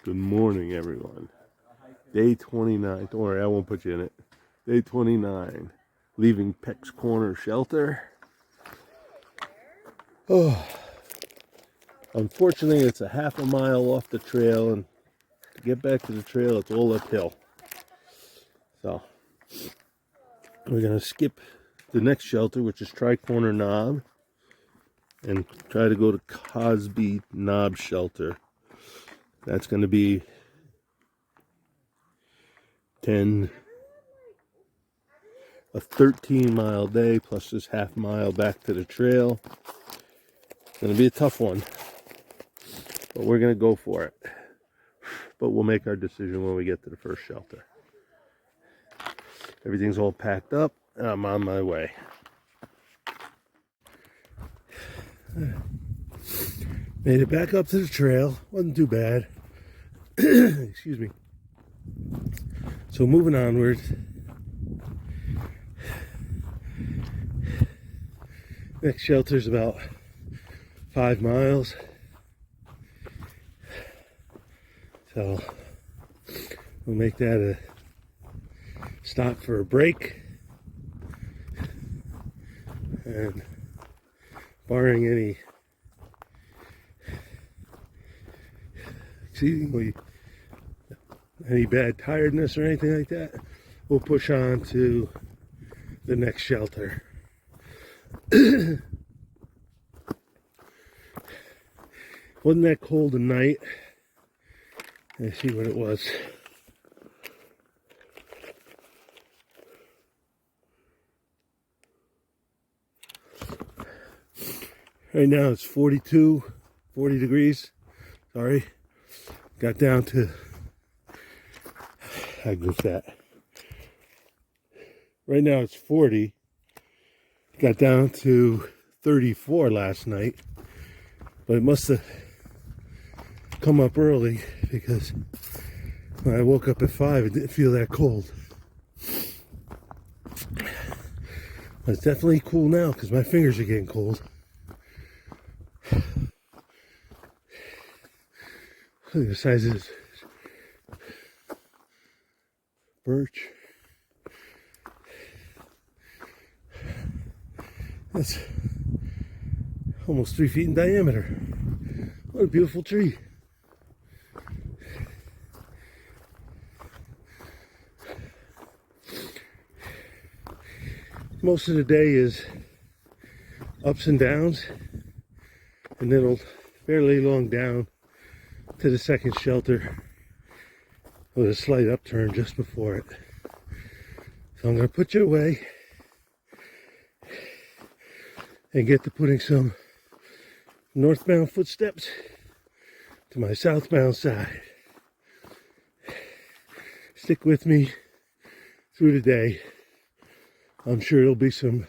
Good morning, everyone. Day 29. Don't worry, I won't put you in it. Day 29. Leaving Peck's Corner Shelter. Oh, unfortunately, it's a half a mile off the trail, and to get back to the trail, it's all uphill. So, we're going to skip the next shelter, which is Tri-Corner Knob, and try to go to Cosby Knob Shelter. That's going to be a 13-mile day plus this half mile back to the trail. It's going to be a tough one, but we're going to go for it. But we'll make our decision when we get to the first shelter. Everything's all packed up, and I'm on my way. Made it back up to the trail. Wasn't too bad. Excuse me. So moving onward. Next shelter's about 5 miles. So we'll make that a stop for a break. And barring any bad tiredness or anything like that, we'll push on to the next shelter. Wasn't that cold at night? Let's see what it was. Right now it's 40 degrees. Sorry. Got down to, I goofed that. Right now it's 40. Got down to 34 last night. But it must have come up early because when I woke up at 5, it didn't feel that cold. But it's definitely cool now because my fingers are getting cold. Look at the size of this birch. That's almost 3 feet in diameter. What a beautiful tree. Most of the day is ups and downs, and then it'll fairly long down to the second shelter with a slight upturn just before it. So I'm going to put you away and get to putting some northbound footsteps to my southbound side. Stick with me through the day. I'm sure there'll be some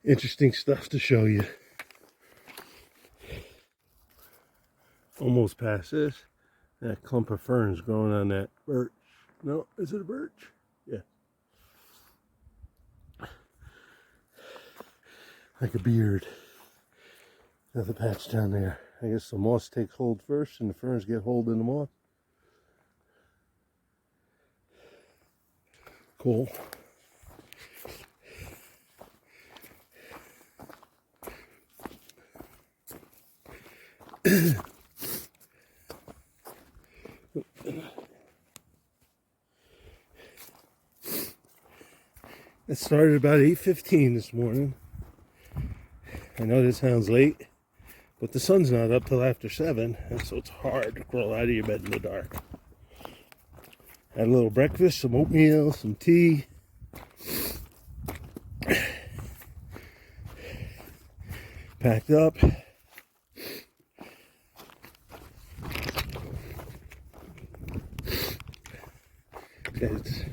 interesting stuff to show you. Almost past this. That clump of ferns growing on that birch. No, is it a birch? Yeah. Like a beard. There's a patch down there. I guess the moss takes hold first and the ferns get hold in the moss. Cool. It started about 8:15 this morning. I know this sounds late, but the sun's not up till after 7, and so it's hard to crawl out of your bed in the dark. Had a little breakfast, some oatmeal, some tea. Packed up. It's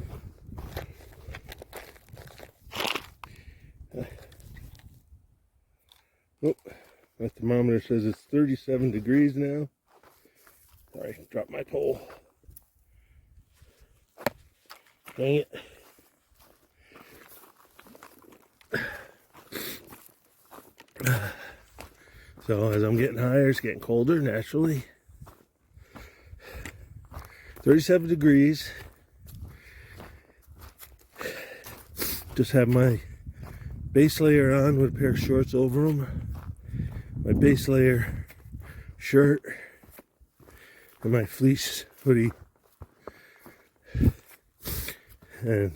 my thermometer says it's 37 degrees now. Sorry, dropped my pole. Dang it. So as I'm getting higher, it's getting colder naturally. 37 degrees. Just have my base layer on with a pair of shorts over them. My base layer shirt and my fleece hoodie. And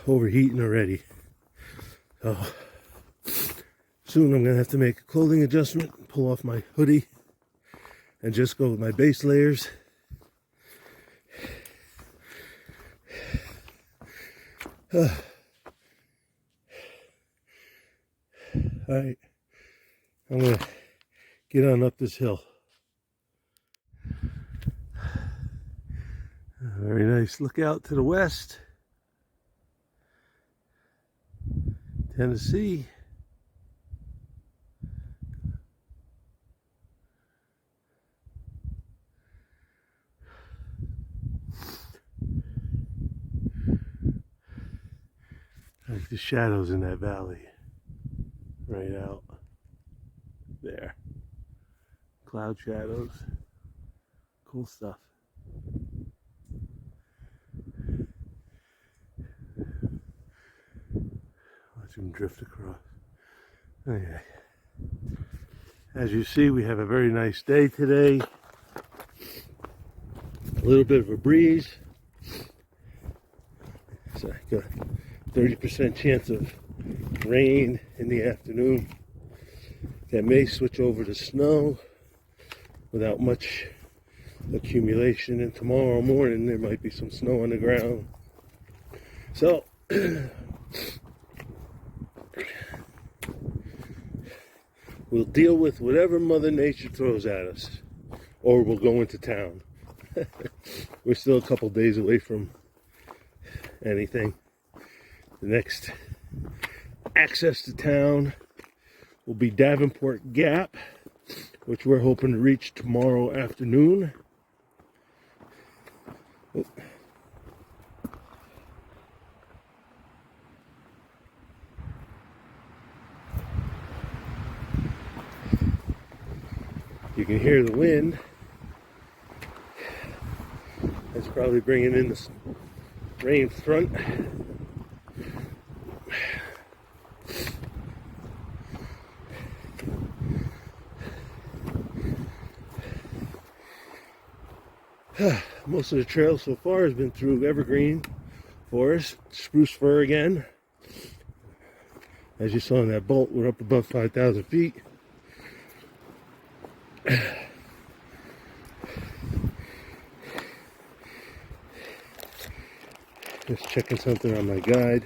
overheating already. So soon I'm gonna have to make a clothing adjustment, pull off my hoodie, and just go with my base layers. Alright, I'm gonna get on up this hill. Very nice look out to the west. Tennessee. I like the shadows in that valley. Right out there. Cloud shadows. Cool stuff. Watch them drift across. Okay. As you see, we have a very nice day today. A little bit of a breeze. It's like a 30% chance of rain in the afternoon. That may switch over to snow without much accumulation, and tomorrow morning there might be some snow on the ground. So we'll deal with whatever Mother Nature throws at us, or we'll go into town. We're still a couple days away from anything. The next access to town will be Davenport Gap, which we're hoping to reach tomorrow afternoon. Oh. You can hear the wind. That's probably bringing in the rain front. Most of the trail so far has been through evergreen forest, spruce fir again. As you saw in that bolt, we're up above 5,000 feet. Just checking something on my guide.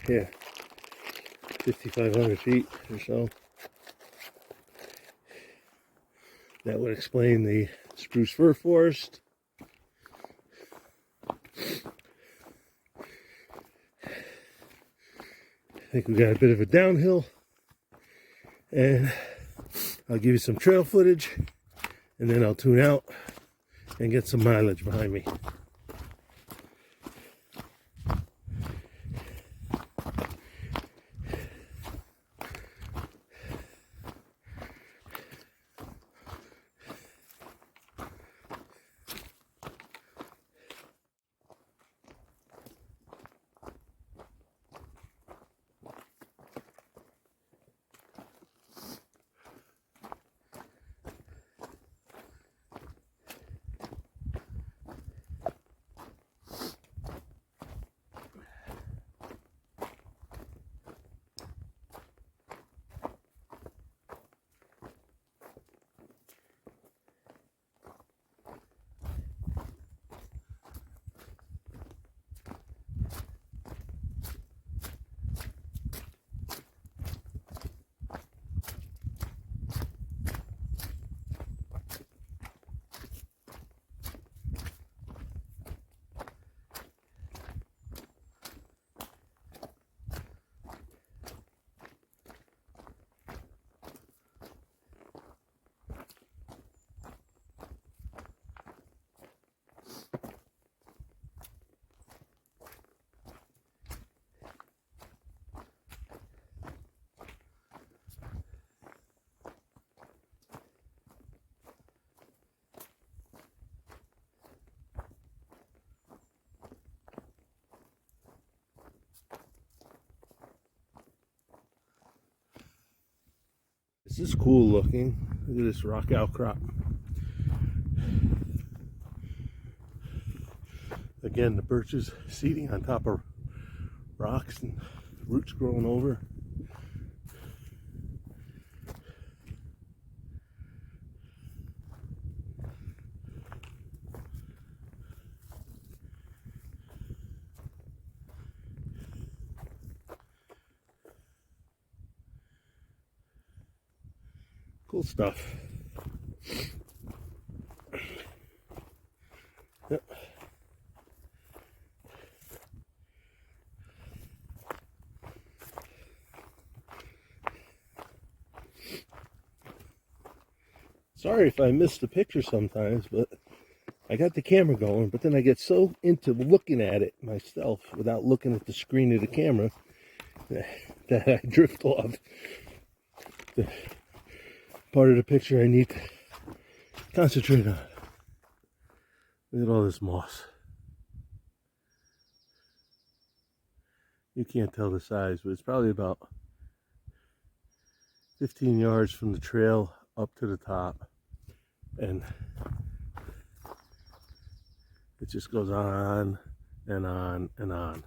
Yeah, 5,500 feet or so. That would explain the spruce fir forest. I think we got a bit of a downhill, and I'll give you some trail footage, and then I'll tune out and get some mileage behind me. This is cool looking. Look at this rock outcrop. Again, the birches seeding on top of rocks and roots growing over. Cool stuff. Yep. Sorry if I miss the picture sometimes, but I got the camera going, but then I get so into looking at it myself without looking at the screen of the camera that I drift off the part of the picture I need to concentrate on. Look at all this moss. You can't tell the size, but it's probably about 15 yards from the trail up to the top, and it just goes on and on and on.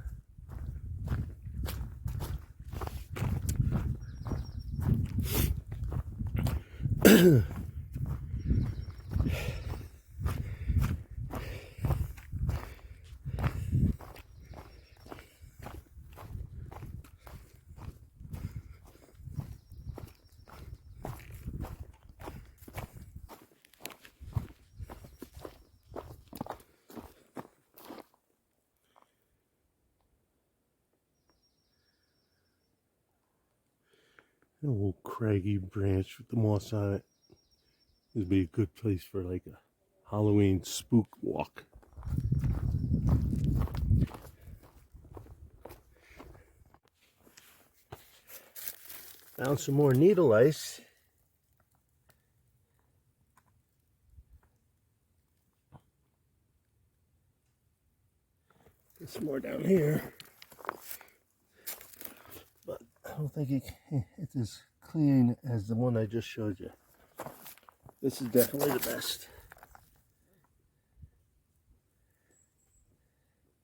An old craggy branch with the moss on it. This would be a good place for like a Halloween spook walk. Found some more needle ice. There's some more down here. But I don't think it's as clean as the one I just showed you. This is definitely the best.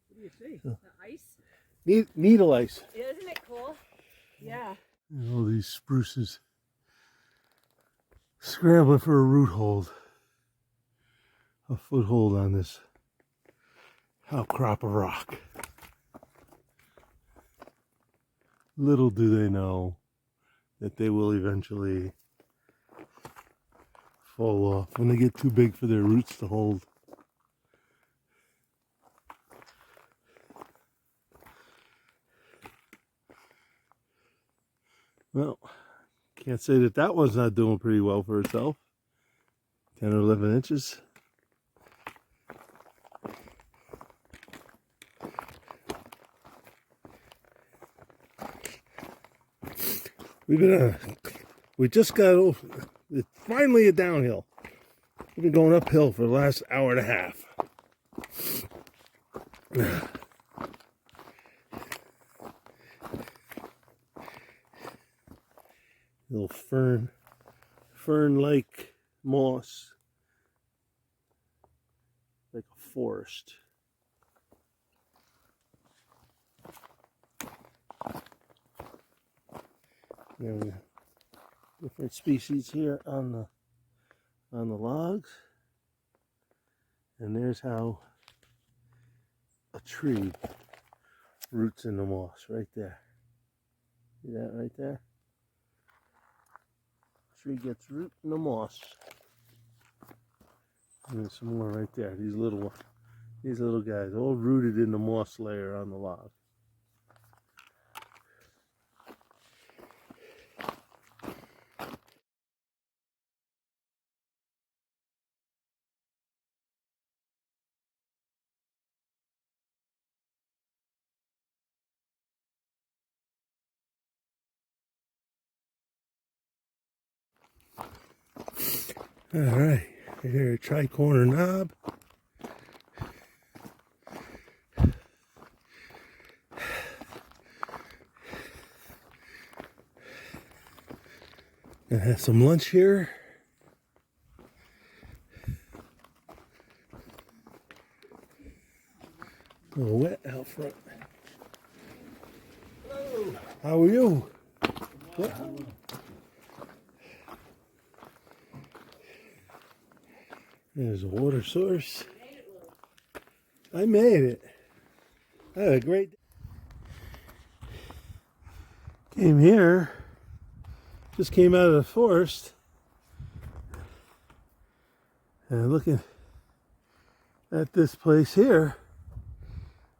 What do you see? The ice? Needle ice. Isn't it cool? Yeah. And all these spruces scrambling for a root hold, a foothold on this outcrop of rock. Little do they know that they will eventually fall off when they get too big for their roots to hold. Well, can't say that that one's not doing pretty well for herself. 10 or 11 inches. We just got over, it's finally a downhill. We've been going uphill for the last hour and a half. Little fern-like moss, like a forest. There we go. Different species here on the logs, and there's how a tree roots in the moss right there. See that right there? Tree gets root in the moss. And there's some more right there. These little guys, all rooted in the moss layer on the log. All right, here at Tri-Corner Knob. Gonna have some lunch here. A little wet out front. Hello. How are you? What? There's a water source. I made it. I had a great day. Came here. Just came out of the forest. And looking at this place here.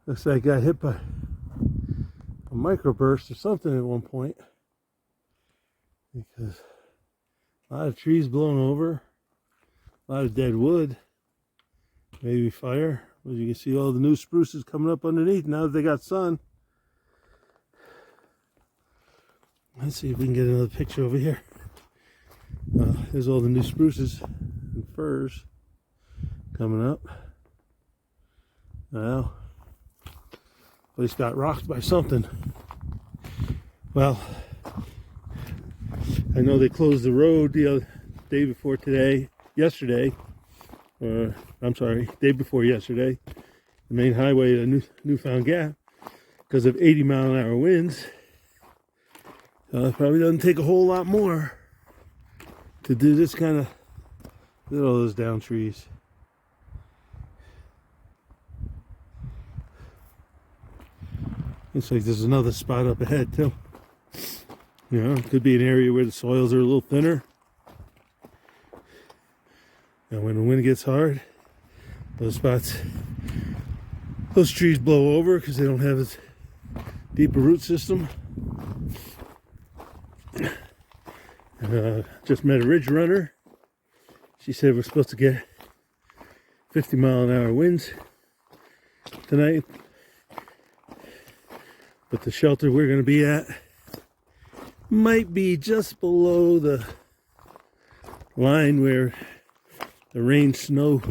Looks like I got hit by a microburst or something at one point. Because a lot of trees blown over. A lot of dead wood. Maybe fire. As you can see all the new spruces coming up underneath now that they got sun. Let's see if we can get another picture over here. There's all the new spruces and firs coming up. Well, place got rocked by something. Well, I know they closed the road the day before yesterday. I'm sorry, day before yesterday. The main highway to Newfound Gap because of 80-mile-an-hour winds. It probably doesn't take a whole lot more to do this kind of. Look at all those down trees. Looks like there's another spot up ahead too. You know, it could be an area where the soils are a little thinner. And when the wind gets hard, those trees blow over because they don't have as deep a root system. Just met a ridge runner. She said we're supposed to get 50-mile-an-hour winds tonight. But the shelter we're going to be at might be just below the line where the rain-snow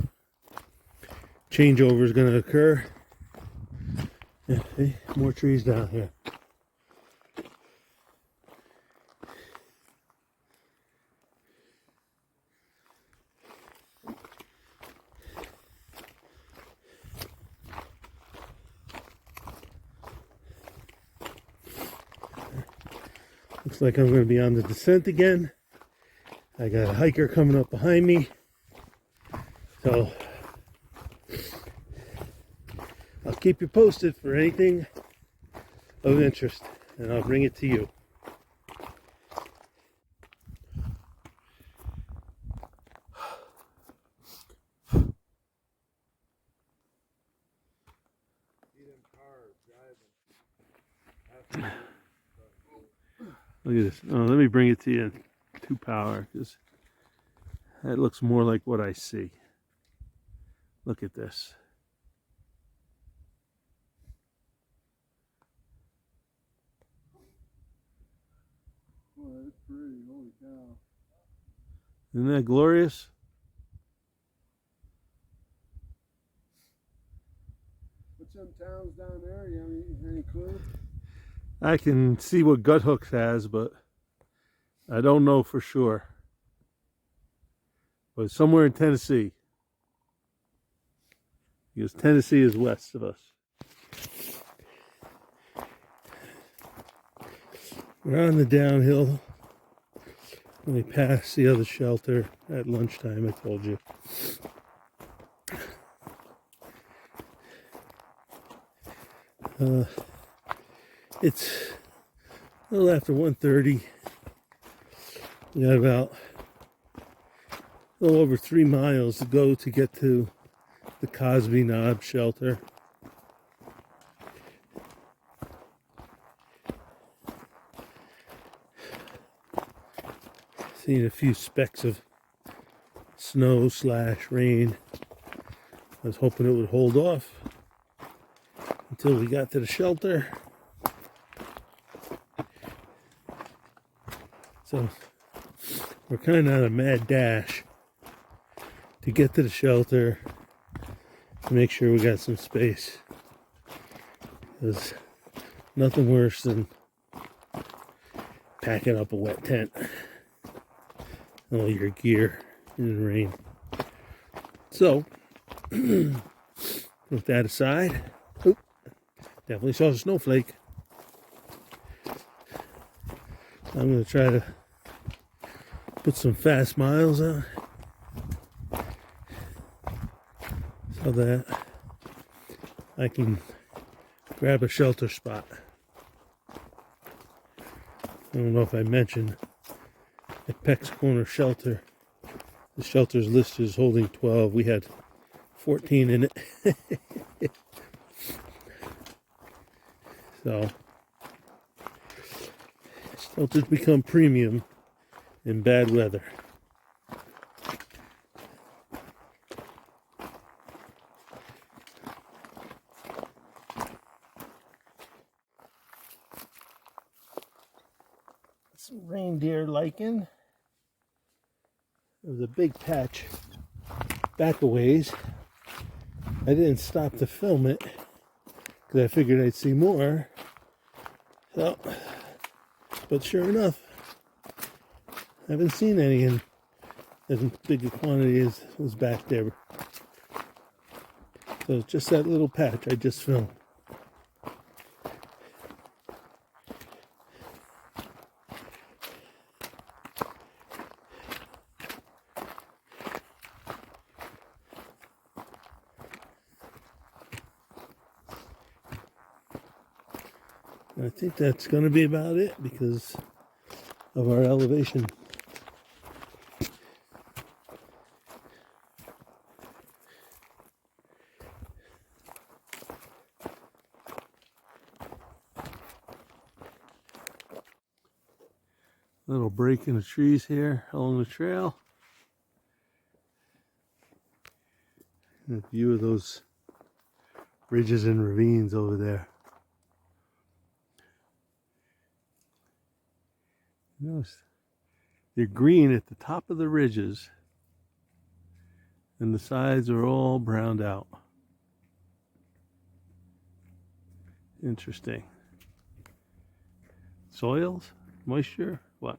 changeover is going to occur. Yeah, see, more trees down here. Looks like I'm going to be on the descent again. I got a hiker coming up behind me. So I'll keep you posted for anything of interest, and I'll bring it to you. Look at this. Oh, let me bring it to you in 2 power because that looks more like what I see. Look at this. Oh, that's pretty. Holy cow. Isn't that glorious? What's them towns down there? You have any clue? I can see what Gut Hooks has, but I don't know for sure. But somewhere in Tennessee. Because Tennessee is west of us. We're on the downhill. We pass the other shelter at lunchtime, I told you. It's a little after 1:30. We got about a little over 3 miles to go to get to the Cosby Knob Shelter. Seeing a few specks of snow/rain. I was hoping it would hold off until we got to the shelter. So we're kind of on a mad dash to get to the shelter to make sure we got some space. There's nothing worse than packing up a wet tent. all your gear in the rain. So, with that aside, oop, definitely saw a snowflake. I'm going to try to put some fast miles on so that I can grab a shelter spot. I don't know if I mentioned at Peck's Corner Shelter, the shelter's listed as holding 12. We had 14 in it. So, shelters become premium in bad weather. Some reindeer lichen. There was a big patch back a ways. I didn't stop to film it because I figured I'd see more. So, but sure enough, I haven't seen any in as big a quantity as was back there. So it's just that little patch I just filmed. I think that's going to be about it because of our elevation. Little break in the trees here along the trail. And a view of those ridges and ravines over there. Notice they're green at the top of the ridges and the sides are all browned out. Interesting. Soils? Moisture? What?